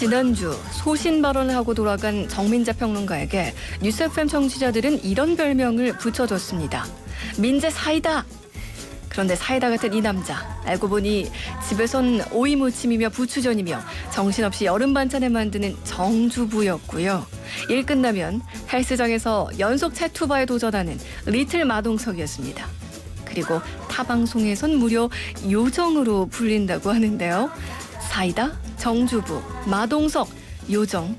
지난주 소신 발언을 하고 돌아간 정민재 평론가에게 뉴스 FM 청취자들은 이런 별명을 붙여줬습니다. 민재 사이다. 그런데 사이다 같은 이 남자, 알고 보니 집에선 오이 무침이며 부추전이며 정신없이 여름 반찬을 만드는 정주부였고요. 일 끝나면 헬스장에서 연속 채투바에 도전하는 리틀 마동석이었습니다. 그리고 타 방송에선 무려 요정으로 불린다고 하는데요. 사이다, 정주부, 마동석, 요정.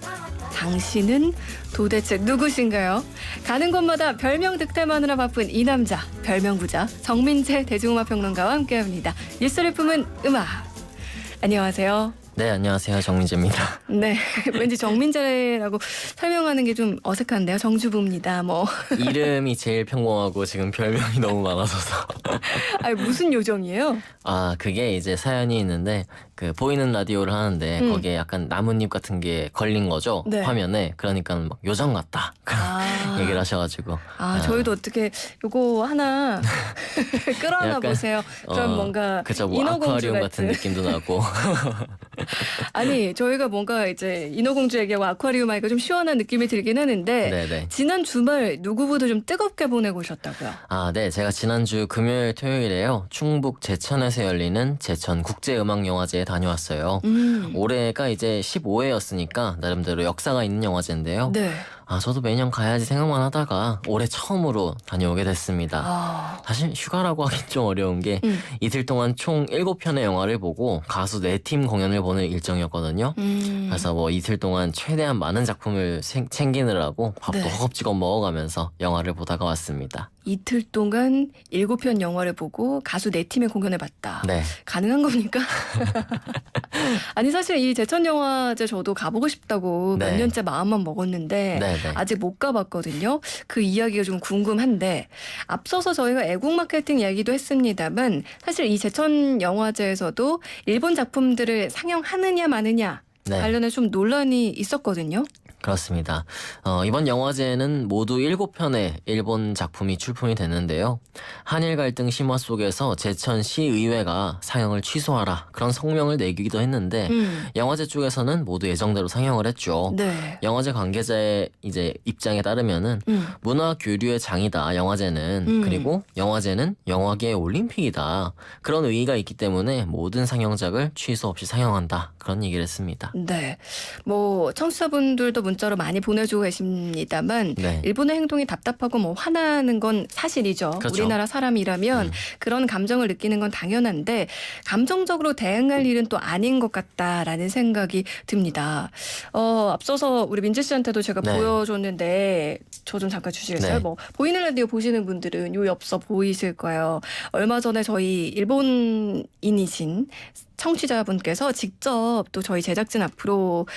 당신은 도대체 누구신가요? 가는 곳마다 별명 득템하느라 바쁜 이 남자, 별명 부자 정민재 대중음악 평론가와 함께합니다. 뉴스를 품은 음악. 안녕하세요. 네, 안녕하세요. 정민재입니다. 네, 왠지 정민재라고 설명하는 게 좀 어색한데요. 정주부입니다. 뭐 이름이 제일 평범하고 지금 별명이 너무 많아서서. 아니, 무슨 요정이에요? 아, 그게 이제 사연이 있는데 그 보이는 라디오를 하는데 거기에 약간 나뭇잎 같은 게 걸린 거죠. 네. 화면에. 그러니까 막 요정 같다. 그런 얘기를 하셔가지고. 저희도 어떻게 요거 하나 끌어안아 약간, 보세요. 그럼 뭔가 그죠, 뭐 인어공주 아쿠아리움 같은 느낌도 나고. 아니 저희가 뭔가 이제 인어공주 얘기하고 아쿠아리움 하니까 좀 시원한 느낌이 들긴 하는데 네네. 지난 주말 누구보다 좀 뜨겁게 보내고 오셨다고요? 아, 네. 제가 지난주 금요일 토요일에요. 충북 제천에서 열리는 제천 국제음악영화제에 다녀왔어요. 올해가 이제 15회였으니까 나름대로 역사가 있는 영화제인데요. 네. 아, 저도 매년 가야지 생각만 하다가 올해 처음으로 다녀오게 됐습니다. 사실 휴가라고 하긴 좀 어려운 게 이틀 동안 총 7편의 영화를 보고 가수 4팀 공연을 보는 일정이었거든요. 그래서 뭐 이틀 동안 최대한 많은 작품을 챙기느라고 밥도 네. 허겁지겁 먹어가면서 영화를 보다가 왔습니다. 이틀 동안 7편 영화를 보고 가수 4팀의 공연을 봤다. 네. 가능한 겁니까? 아니 사실 이 제천영화제 저도 가보고 싶다고 몇 네. 년째 마음만 먹었는데 네. 아직 못 가봤거든요. 그 이야기가 좀 궁금한데 앞서서 저희가 애국 마케팅 얘기도 했습니다만 사실 이 제천영화제에서도 일본 작품들을 상영하느냐 마느냐 네. 관련해 좀 논란이 있었거든요. 그렇습니다. 이번 영화제에는 모두 7편의 일본 작품이 출품이 됐는데요. 한일 갈등 심화 속에서 제천시의회가 상영을 취소하라 그런 성명을 내기도 했는데 영화제 쪽에서는 모두 예정대로 상영을 했죠. 네. 영화제 관계자의 이제 입장에 따르면은 문화 교류의 장이다 영화제는. 그리고 영화제는 영화계의 올림픽이다. 그런 의의가 있기 때문에 모든 상영작을 취소 없이 상영한다. 그런 얘기를 했습니다. 네. 뭐 청취자분들도 문자로 많이 보내주고 계십니다만 네. 일본의 행동이 답답하고 뭐 화나는 건 사실이죠. 그렇죠. 우리나라 사람이라면 그런 감정을 느끼는 건 당연한데 감정적으로 대응할 일은 또 아닌 것 같다라는 생각이 듭니다. 앞서서 우리 민재 씨한테도 제가 네. 보여줬는데 저 좀 잠깐 주시겠어요? 네. 뭐 보이는 라디오 보시는 분들은 요 엽서 보이실 거예요. 얼마 전에 저희 일본인이신 청취자분께서 직접 또 저희 제작진 앞으로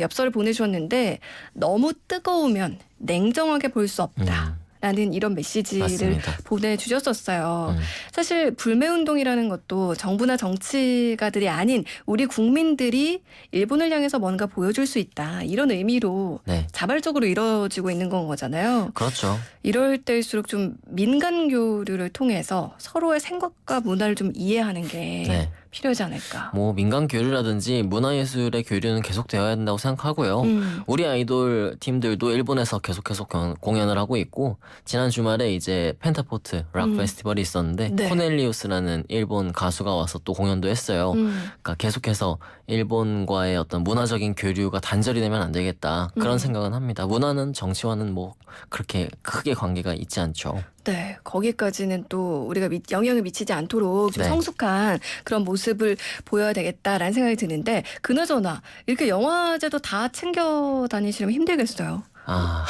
엽서를 보내주셨는데 너무 뜨거우면 냉정하게 볼 수 없다. 라는 이런 메시지를 맞습니다. 보내주셨었어요. 사실 불매운동이라는 것도 정부나 정치가들이 아닌 우리 국민들이 일본을 향해서 뭔가 보여줄 수 있다. 이런 의미로 네. 자발적으로 이루어지고 있는 건 거잖아요. 그렇죠. 이럴 때일수록 좀 민간 교류를 통해서 서로의 생각과 문화를 좀 이해하는 게 네. 필요하지 않을까. 뭐 민간 교류라든지 문화예술의 교류는 계속되어야 된다고 생각하고요. 우리 아이돌 팀들도 일본에서 계속해서 공연을 하고 있고 지난 주말에 이제 펜타포트 락 페스티벌이 있었는데 네. 코넬리우스라는 일본 가수가 와서 또 공연도 했어요. 그러니까 계속해서 일본과의 어떤 문화적인 교류가 단절이 되면 안 되겠다. 그런 생각은 합니다. 문화는 정치와는 뭐 그렇게 크게 관계가 있지 않죠. 네, 거기까지는 또 우리가 영향을 미치지 않도록 좀 네. 성숙한 그런 모습을 보여야 되겠다라는 생각이 드는데 그나저나 이렇게 영화제도 다 챙겨 다니시려면 힘들겠어요. 아,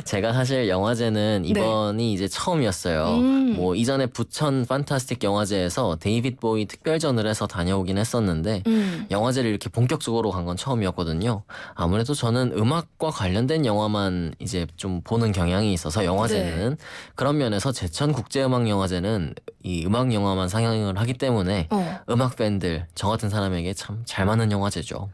제가 사실 영화제는 이번이 이제 처음이었어요. 뭐 이전에 부천 판타스틱 영화제에서 데이빗 보이 특별전을 해서 다녀오긴 했었는데 영화제를 이렇게 본격적으로 간 건 처음이었거든요. 아무래도 저는 음악과 관련된 영화만 이제 좀 보는 경향이 있어서 영화제는 그런 면에서 제천 국제음악영화제는 이 음악 영화만 상영을 하기 때문에 음악 팬들 저 같은 사람에게 참 잘 맞는 영화제죠.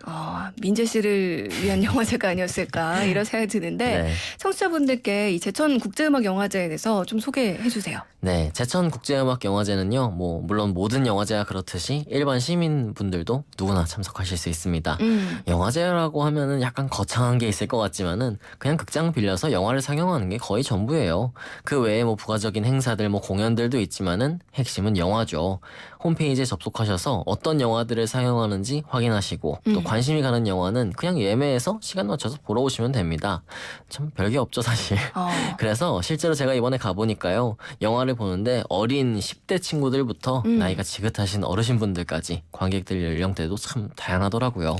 민재 씨를 위한 영화제가 아니었을까 이런 생각이 드는데 네. 청취자분들께 이 제천 국제음악영화제에 대해서 좀 소개해 주세요. 네, 제천 국제음악영화제는요, 물론 모든 영화제와 그렇듯이 일반 시민분들도 누구나 참석하실 수 있습니다. 영화제라고 하면은 약간 거창한 게 있을 것 같지만은 그냥 극장 빌려서 영화를 상영하는 게 거의 전부예요. 그 외에 부가적인 행사들, 공연들도 있지만은 핵심은 영화죠. 홈페이지에 접속하셔서 어떤 영화들을 상영하는지 확인하시고 또 관심이 가는 영화는 그냥 예매해서 시간 맞춰서 보러 오시면 됩니다. 참 별게 없죠, 사실. 그래서 실제로 제가 이번에 가보니까요, 영화를 보는데 어린 10대 친구들부터 나이가 지긋하신 어르신분들까지 관객들 연령대도 참 다양하더라고요.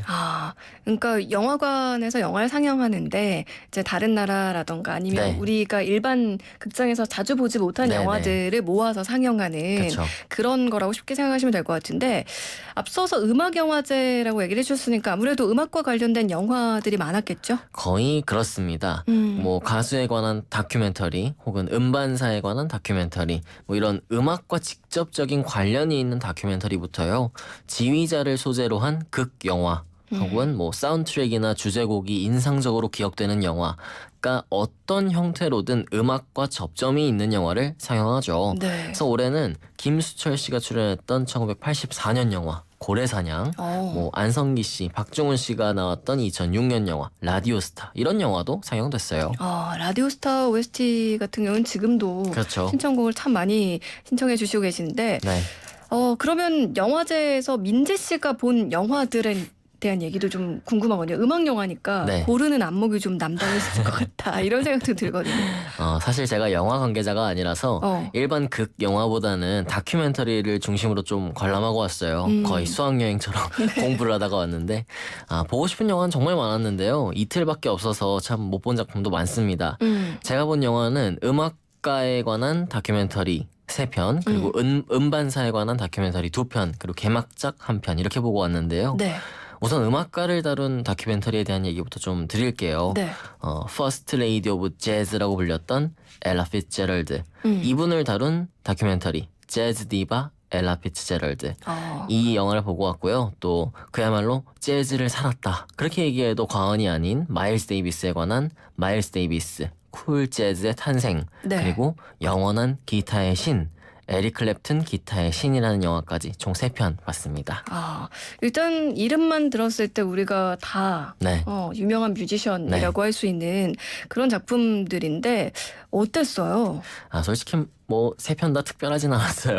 그러니까 영화관에서 영화를 상영하는데 이제 다른 나라라던가 아니면 네. 우리가 일반 극장에서 자주 보지 못한 네네. 영화들을 모아서 상영하는 그렇죠. 그런 거라고 쉽게 생각하시면 될 것 같은데 앞서서 음악영화제라고 얘기를 해주셨으니까 아무래도 음악과 관련된 영화들이 많았겠죠? 거의 그렇습니다. 가수에 관한 다큐멘터리 혹은 음반사에 관한 다큐멘터리 이런 음악과 직접적인 관련이 있는 다큐멘터리부터요. 지휘자를 소재로 한 극영화 혹은 사운드트랙이나 주제곡이 인상적으로 기억되는 영화, 그러니까 어떤 형태로든 음악과 접점이 있는 영화를 상영하죠. 네. 그래서 올해는 김수철 씨가 출연했던 1984년 영화 고래사냥, 안성기 씨, 박중훈 씨가 나왔던 2006년 영화 라디오스타, 이런 영화도 상영됐어요. 라디오스타 OST 같은 경우는 지금도 그렇죠. 신청곡을 참 많이 신청해 주시고 계신데 네. 그러면 영화제에서 민재 씨가 본 영화들에 대한 얘기도 좀 궁금하거든요. 음악 영화니까 네. 고르는 안목이 좀 남다르실 것 같다 이런 생각도 들거든요. 사실 제가 영화 관계자가 아니라서 일반 극 영화보다는 다큐멘터리를 중심으로 좀 관람하고 왔어요. 거의 수학여행처럼 공부를 하다가 왔는데 보고 싶은 영화는 정말 많았는데요. 이틀밖에 없어서 참 못 본 작품도 많습니다. 제가 본 영화는 음악가에 관한 다큐멘터리 3편, 그리고 음반사에 관한 다큐멘터리 2편, 그리고 개막작 1편 이렇게 보고 왔는데요. 네. 우선 음악가를 다룬 다큐멘터리에 대한 얘기부터 좀 드릴게요. 네. First Lady of Jazz라고 불렸던 엘라 피츠제럴드, 이분을 다룬 다큐멘터리 재즈 디바 엘라 피츠제럴드, 이 영화를 보고 왔고요. 또 그야말로 재즈를 살았다, 그렇게 얘기해도 과언이 아닌 마일스 데이비스에 관한 마일스 데이비스 쿨 재즈의 탄생, 네. 그리고 영원한 기타의 신 에릭 클랩튼 기타의 신이라는 영화까지 총 3편 봤습니다. 일단 이름만 들었을 때 우리가 다 네. 유명한 뮤지션이라고 할 수 있는 그런 작품들인데 어땠어요? 솔직히 3편 다 특별하진 않았어요.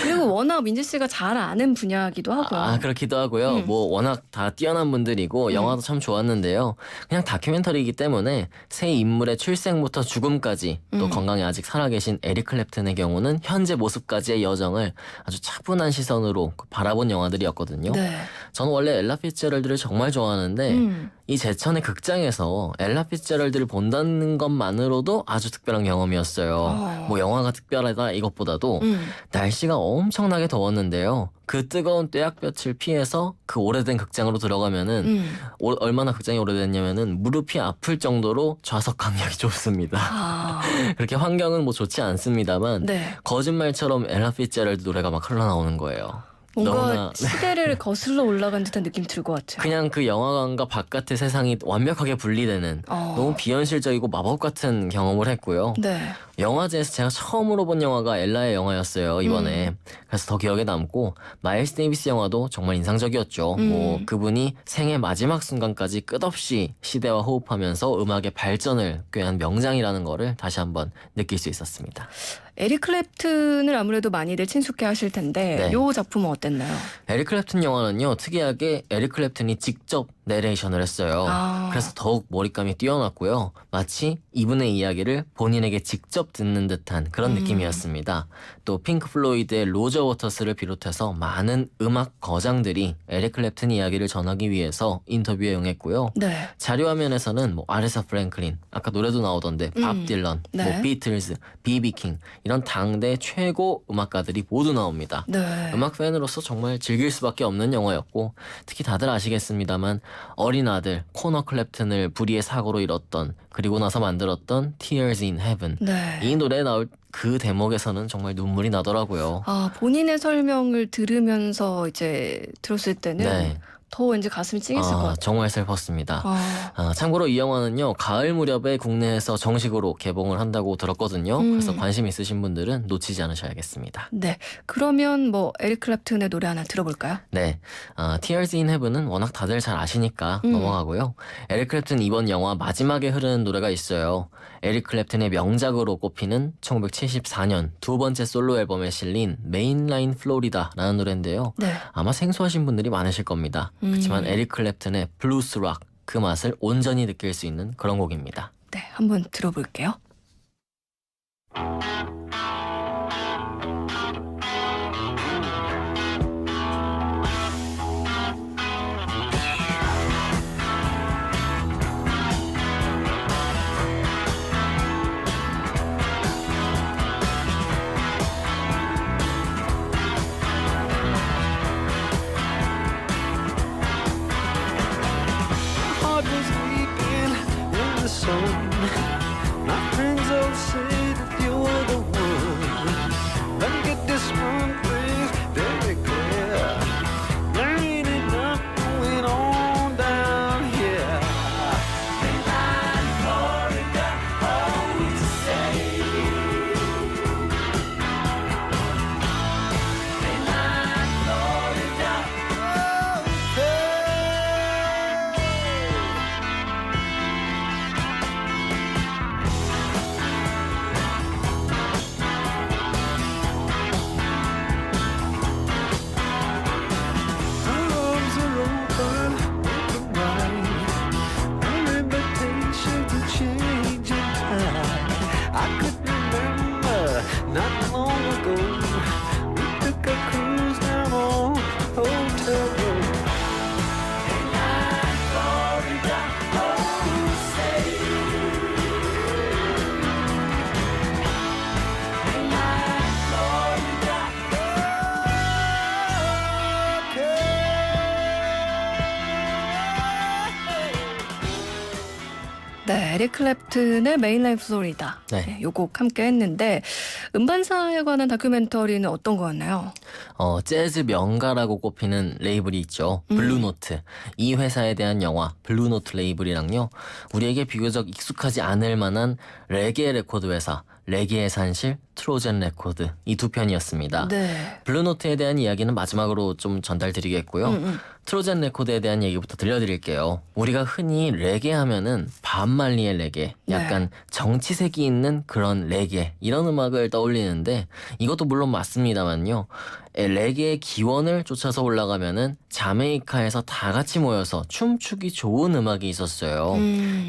그리고 워낙 민재 씨가 잘 아는 분야기도 하고. 그렇기도 하고요. 워낙 다 뛰어난 분들이고 영화도 참 좋았는데요. 그냥 다큐멘터리이기 때문에 새 인물의 출생부터 죽음까지 또 건강에 아직 살아계신 에릭 클랩튼의 경우는 현재 모습까지의 여정을 아주 차분한 시선으로 바라본 영화들이었거든요. 네. 저는 원래 엘라 피츠제럴드를 정말 좋아하는데 이 제천의 극장에서 엘라 피츠제럴드를 본다는 것만으로도 아주 특별한 경험이었어요. 영화가 특별하다 이것보다도 날씨가 엄청나게 더웠는데요. 그 뜨거운 뙤약볕을 피해서 그 오래된 극장으로 들어가면은 얼마나 극장이 오래됐냐면은 무릎이 아플 정도로 좌석 간격이 좁습니다. 그렇게 환경은 좋지 않습니다만 네. 거짓말처럼 엘라 피츠제럴드 노래가 막 흘러나오는 거예요. 뭔가 시대를 거슬러 올라간 듯한 느낌 들 것 같아요. 그냥 그 영화관과 바깥의 세상이 완벽하게 분리되는 너무 비현실적이고 마법 같은 경험을 했고요. 네. 영화제에서 제가 처음으로 본 영화가 엘라의 영화였어요, 이번에. 그래서 더 기억에 남고, 마일스 데이비스 영화도 정말 인상적이었죠. 그분이 생애 마지막 순간까지 끝없이 시대와 호흡하면서 음악의 발전을 꾀한 명장이라는 거를 다시 한번 느낄 수 있었습니다. 에릭 클랩튼을 아무래도 많이들 친숙해 하실 텐데 네. 이 작품은 어땠나요? 에릭 클랩튼 영화는요, 특이하게 에릭 클랩튼이 직접 내레이션을 했어요. 그래서 더욱 몰입감이 뛰어났고요. 마치 이분의 이야기를 본인에게 직접 듣는 듯한 그런 느낌이었습니다. 또 핑크 플로이드의 로저 워터스를 비롯해서 많은 음악 거장들이 에릭 클랩튼 이야기를 전하기 위해서 인터뷰에 응했고요. 네. 자료화면에서는 아레사 프랭클린, 아까 노래도 나오던데 밥 딜런, 네. 비틀즈, 비비킹 이런 이런 당대 최고 음악가들이 모두 나옵니다. 네. 음악 팬으로서 정말 즐길 수밖에 없는 영화였고 특히 다들 아시겠습니다만 어린 아들 코너 클랩튼을 불의의 사고로 잃었던 그리고 나서 만들었던 Tears in Heaven 네. 이 노래 나올 그 대목에서는 정말 눈물이 나더라고요. 아, 본인의 설명을 들으면서 이제 들었을 때는 네. 더 왠지 가슴이 찡했을 것 같아요. 정말 슬펐습니다. 아, 참고로 이 영화는요 가을 무렵에 국내에서 정식으로 개봉을 한다고 들었거든요. 그래서 관심 있으신 분들은 놓치지 않으셔야겠습니다. 네. 그러면 뭐 에릭 클랩튼의 노래 하나 들어볼까요? 네, Tears in Heaven은 워낙 다들 잘 아시니까 넘어가고요. 에릭 클랩튼 이번 영화 마지막에 흐르는 노래가 있어요. 에릭 클랩튼의 명작으로 꼽히는 1974년 두 번째 솔로 앨범에 실린 Mainline Florida라는 노래인데요. 네. 아마 생소하신 분들이 많으실 겁니다. 그렇지만 에릭 클랩튼의 블루스 락 그 맛을 온전히 느낄 수 있는 그런 곡입니다. 네, 한번 들어볼게요. Heart was weeping in the sun. My friends all say that you're the one. Let me get this one thing very clear. There ain't enough going on down here. Mainline Florida, oh, to say. Mainline Florida, okay. Arms are open wide. An invitation to change in time. I could remember not long ago we took a cruise down on Hotel Road. Mainline Florida, oh, say. Mainline Florida, 네, 에릭 클랩튼의 메인라인 플로리다. 네. 요 곡 함께 했는데 음반사에 관한 다큐멘터리는 어떤 거였나요? 재즈 명가라고 꼽히는 레이블이 있죠. 블루노트. 이 회사에 대한 영화 블루노트 레이블이랑요. 우리에게 비교적 익숙하지 않을 만한 레게 레코드 회사 레게의 산실 트로젠 레코드 이 두 편이었습니다. 네. 블루노트에 대한 이야기는 마지막으로 좀 전달드리겠고요. 트로젠 레코드에 대한 얘기부터 들려드릴게요. 우리가 흔히 레게 하면은 밥 말리의 레게, 약간 정치색이 있는 그런 레게 이런 음악을 떠올리는데 이것도 물론 맞습니다만요. 레게의 기원을 쫓아서 올라가면은 자메이카에서 다 같이 모여서 춤추기 좋은 음악이 있었어요.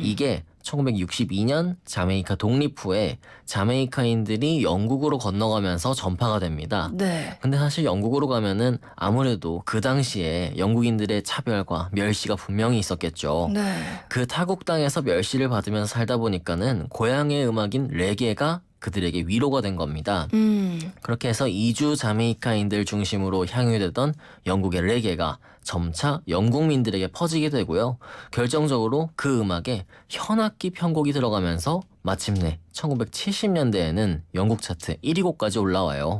이게 1962년 자메이카 독립 후에 자메이카인들이 영국으로 건너가면서 전파가 됩니다. 네. 근데 사실 영국으로 가면은 아무래도 그 당시에 영국인들의 차별과 멸시가 분명히 있었겠죠. 네. 그 타국 땅에서 멸시를 받으면서 살다 보니까는 고향의 음악인 레게가 그들에게 위로가 된 겁니다. 그렇게 해서 이주 자메이카인들 중심으로 향유되던 영국의 레게가 점차 영국민들에게 퍼지게 되고요. 결정적으로 그 음악에 현악기 편곡이 들어가면서 마침내 1970년대에는 영국 차트 1위 곡까지 올라와요.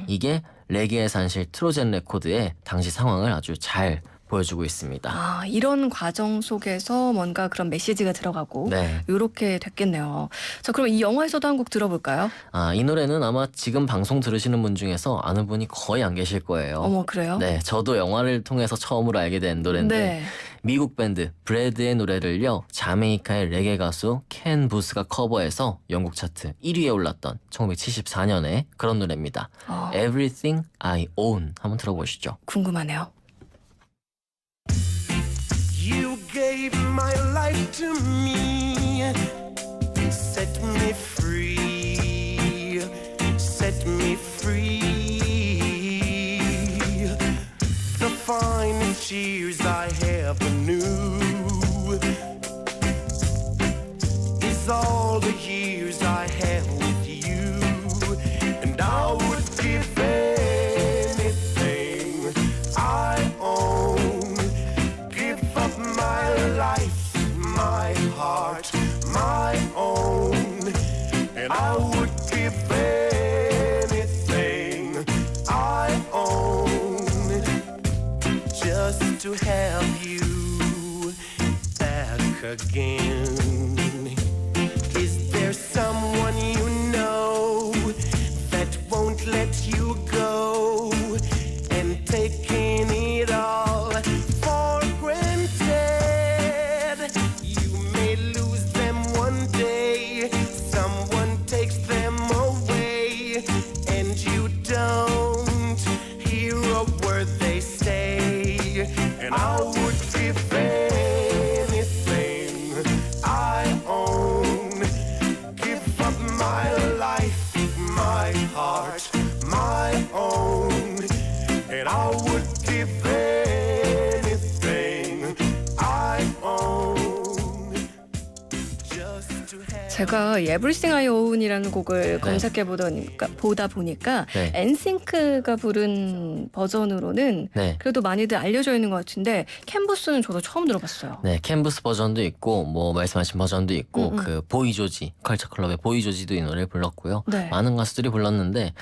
이게 레게의 산실 트로젠 레코드의 당시 상황을 아주 잘 보여주고 있습니다. 아, 이런 과정 속에서 뭔가 그런 메시지가 들어가고 네. 이렇게 됐겠네요. 자, 그럼 이 영화에서도 한 곡 들어볼까요? 이 노래는 아마 지금 방송 들으시는 분 중에서 아는 분이 거의 안 계실 거예요. 어머, 그래요? 네, 저도 영화를 통해서 처음으로 알게 된 노래인데 네. 미국 밴드 브래드의 노래를요 자메이카의 레게 가수 켄 부스가 커버해서 영국 차트 1위에 올랐던 1974년에 그런 노래입니다. Everything I Own 한번 들어보시죠. 궁금하네요. You gave my life to me, set me free, set me free. The finest years I ever knew is all the years I had with you. and I would give anything I own just to have you back again. Is there someone you know that won't let you go and taking it all for granted? You may lose them one day, someone takes them away, and you don't hear a word they say. And I would give anything I own, give up my life, my heart, my own, and I would give anything I own just to have. 제가 Everything I Own이라는 곡을 검색해 보다 보니까 네. 엔싱크가 부른 버전으로는 네. 그래도 많이들 알려져 있는 것 같은데 캔버스는 저도 처음 들어봤어요. 네, 캔버스 버전도 있고 뭐 말씀하신 버전도 있고 그 보이조지 컬처 클럽의 보이조지도 이 노래를 불렀고요. 네. 많은 가수들이 불렀는데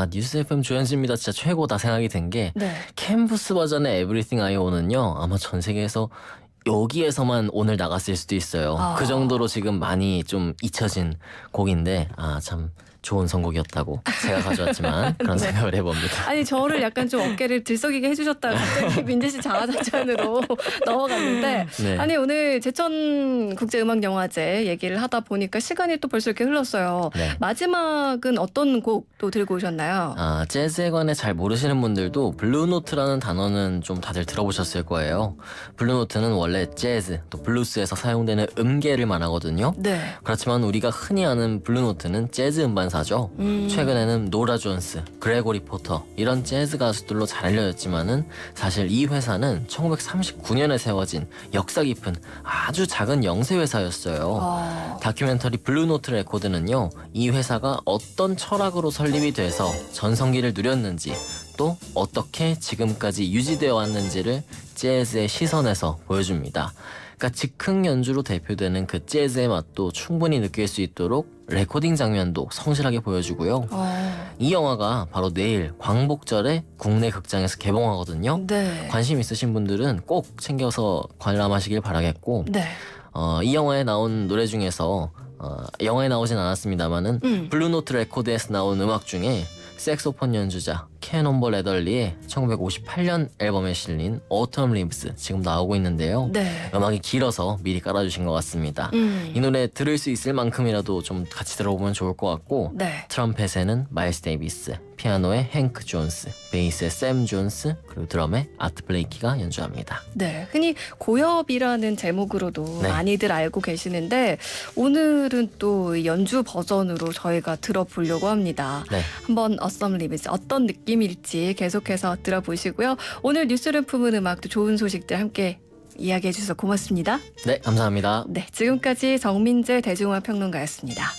뉴스 FM 조현진입니다. 진짜 최고다 생각이 든 게 네. 캔버스 버전의 Everything I Own은요 아마 전 세계에서 여기에서만 오늘 나갔을 수도 있어요. 그 정도로 지금 많이 좀 잊혀진 곡인데 참 좋은 선곡이었다고 제가 가져왔지만 그런 생각을 해봅니다. 아니 저를 약간 좀 어깨를 들썩이게 해주셨다가 갑자기 민재 씨 자화자찬으로 넘어갔는데 네. 아니 오늘 제천 국제음악영화제 얘기를 하다 보니까 시간이 또 벌써 이렇게 흘렀어요. 네. 마지막은 어떤 곡 또 들고 오셨나요? 재즈에 관해 잘 모르시는 분들도 블루노트라는 단어는 좀 다들 들어보셨을 거예요. 블루노트는 원래 재즈 또 블루스에서 사용되는 음계를 말하거든요. 네. 그렇지만 우리가 흔히 아는 블루노트는 재즈 음반사죠. 최근에는 노라 존스, 그레고리 포터 이런 재즈 가수들로 잘 알려졌지만은 사실 이 회사는 1939년에 세워진 역사 깊은 아주 작은 영세 회사였어요. 다큐멘터리 블루노트 레코드는요, 이 회사가 어떤 철학으로 설립이 돼서 전성기를 누렸는지 또 어떻게 지금까지 유지되어 왔는지를 재즈의 시선에서 보여줍니다. 그러니까 즉흥 연주로 대표되는 그 재즈의 맛도 충분히 느낄 수 있도록 레코딩 장면도 성실하게 보여주고요. 이 영화가 바로 내일 광복절에 국내 극장에서 개봉하거든요. 네. 관심 있으신 분들은 꼭 챙겨서 관람하시길 바라겠고 네. 이 영화에 나온 노래 중에서 영화에 나오진 않았습니다만은 블루노트 레코드에서 나온 음악 중에 색소폰 연주자 캐논볼 레덜리의 1958년 앨범에 실린 Autumn Leaves 지금 나오고 있는데요. 네. 음악이 길어서 미리 깔아주신 것 같습니다. 이 노래 들을 수 있을 만큼이라도 좀 같이 들어보면 좋을 것 같고 네. 트럼펫에는 마일스 데이비스, 피아노의 행크 존스, 베이스의 샘 존스, 그리고 드럼의 아트 블레이키가 연주합니다. 네, 흔히 고엽이라는 제목으로도 네. 많이들 알고 계시는데 오늘은 또 연주 버전으로 저희가 들어보려고 합니다. 네. 한번 Awesome Leaves 어떤 느낌일지 계속해서 들어보시고요. 오늘 뉴스를 품은 음악도 좋은 소식들 함께 이야기해 주셔서 고맙습니다. 네, 감사합니다. 네, 지금까지 정민재 대중음악 평론가였습니다.